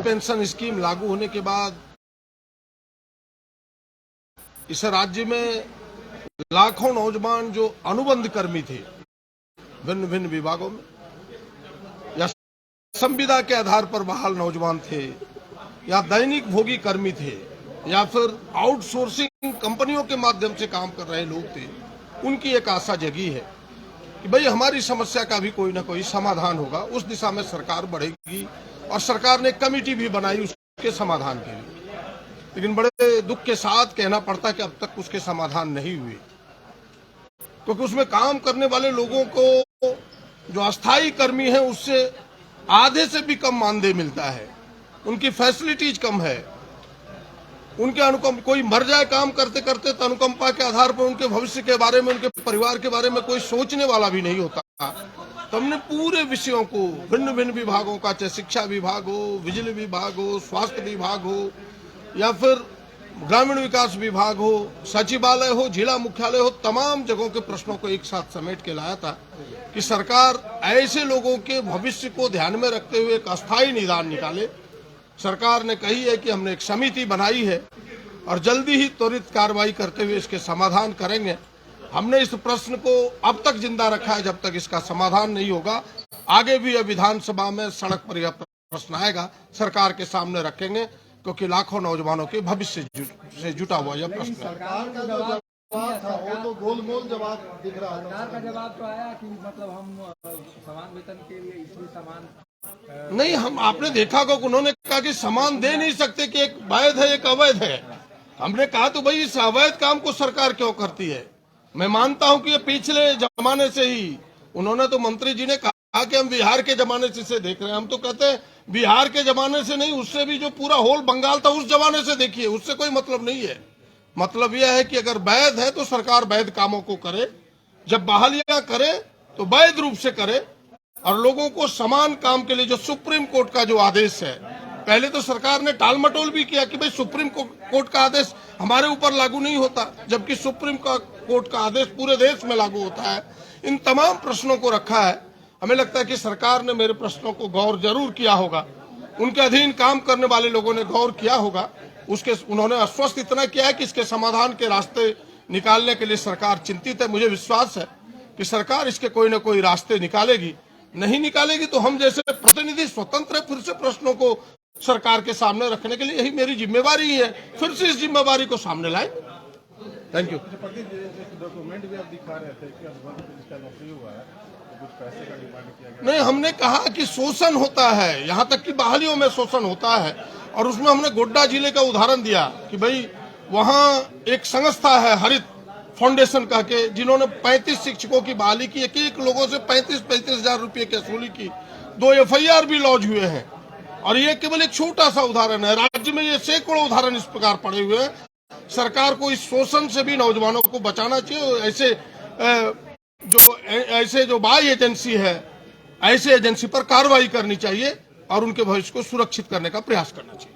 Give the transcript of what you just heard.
Pension scheme लागू होने के बाद इस राज्य में लाखों नौजवान जो अनुबंध कर्मी थे भिन्न भिन्न विभागों में, या संविदा के आधार पर बहाल नौजवान थे, या दैनिक भोगी कर्मी थे, या फिर आउटसोर्सिंग कंपनियों के माध्यम से काम कर रहे लोग थे, उनकी एक आशा जगी है कि भाई हमारी समस्या का भी कोई ना कोई समाधान होगा। उस दिशा में सरकार बढ़ेगी और सरकार ने कमेटी भी बनाई उसके समाधान के लिए। लेकिन बड़े दुख के साथ कहना पड़ता है कि अब तक उसके समाधान नहीं हुए, क्योंकि उसमें काम करने वाले लोगों को जो अस्थायी कर्मी है उससे आधे से भी कम मानदेय मिलता है, उनकी फैसिलिटीज कम है, उनके अनुकंप कोई मर जाए काम करते करते तो अनुकंपा के आधार पर उनके भविष्य के बारे में, उनके परिवार के बारे में कोई सोचने वाला भी नहीं होता। तो हमने पूरे विषयों को भिन्न भिन्न विभागों का, चाहे शिक्षा विभाग हो, बिजली विभाग हो, स्वास्थ्य विभाग हो, या फिर ग्रामीण विकास विभाग हो, सचिवालय हो, जिला मुख्यालय हो, तमाम जगहों के प्रश्नों को एक साथ समेट के लाया था कि सरकार ऐसे लोगों के भविष्य को ध्यान में रखते हुए एक अस्थायी निदान निकाले। सरकार ने कही है कि हमने एक समिति बनाई है और जल्दी ही त्वरित कार्रवाई करते हुए इसके समाधान करेंगे। हमने इस प्रश्न को अब तक जिंदा रखा है, जब तक इसका समाधान नहीं होगा। आगे भी विधानसभा में सड़क पर यह प्रश्न आएगा, सरकार के सामने रखेंगे, क्योंकि लाखों नौजवानों के भविष्य से जुटा हुआ यह प्रश्न है। सरकार का जवाब था वो तो गोलमोल जवाब दिख रहा है। सरकार का जवाब तो आया कि मतलब हम समान वेतन के लिए इसलिए समान नहीं, हम आपने देखा होगा उन्होंने कहा कि समान दे नहीं सकते कि एक वैध है एक अवैध है। हमने कहा तो भाई इस अवैध काम को सरकार क्यों करती है। मैं मानता हूं कि ये पिछले जमाने से ही, उन्होंने तो मंत्री जी ने कहा कि हम बिहार के जमाने से देख रहे हैं। हम तो कहते हैं बिहार के जमाने से नहीं, उससे भी जो पूरा होल बंगाल था उस जमाने से देखिए, उससे कोई मतलब नहीं है। मतलब यह है कि अगर वैध है तो सरकार वैध कामों को करे, जब बहालियां करे तो वैध रूप से करे, और लोगों को समान काम के लिए जो सुप्रीम कोर्ट का जो आदेश है, पहले तो सरकार ने टाल मटोल भी किया कि भाई सुप्रीम कोर्ट का आदेश हमारे ऊपर लागू नहीं होता, जबकि सुप्रीम कोर्ट का आदेश पूरे देश में लागू होता है। इन तमाम प्रश्नों को रखा है। हमें लगता है कि सरकार ने मेरे प्रश्नों को गौर जरूर किया होगा, उनके अधीन काम करने वाले लोगों ने गौर किया होगा। उन्होंने आश्वस्त इतना किया है कि इसके समाधान के रास्ते निकालने के लिए सरकार चिंतित है। मुझे विश्वास है कि सरकार इसके कोई न कोई रास्ते निकालेगी। नहीं निकालेगी तो हम जैसे प्रतिनिधि स्वतंत्र है फिर से प्रश्नों को सरकार के सामने रखने के लिए, यही मेरी जिम्मेवारी है। फिर से इस जिम्मेवारी को सामने लाए। Thank you. डॉक्यूमेंट भी आप दिखा रहे थे कि जिसका नौकरी हुआ है तो कुछ पैसे का डिमांड किया गया। नहीं, हमने कहा कि शोषण होता है, यहाँ तक कि बहालियों में शोषण होता है, और उसमें हमने गोड्डा जिले का उदाहरण दिया कि भाई वहाँ एक संस्था है हरित फाउंडेशन कह के, जिन्होंने 35 शिक्षकों की बहाली की, एक लोगों से 35-35 हजार रुपये की वसूली की, 2 FIR भी लॉन्च हुए हैं। और ये केवल एक छोटा सा उदाहरण है, राज्य में ये सैकड़ों उदाहरण इस प्रकार पड़े हुए हैं। सरकार को इस शोषण से भी नौजवानों को बचाना चाहिए। ऐसे जो बाई एजेंसी है, ऐसे एजेंसी पर कार्रवाई करनी चाहिए और उनके भविष्य को सुरक्षित करने का प्रयास करना चाहिए।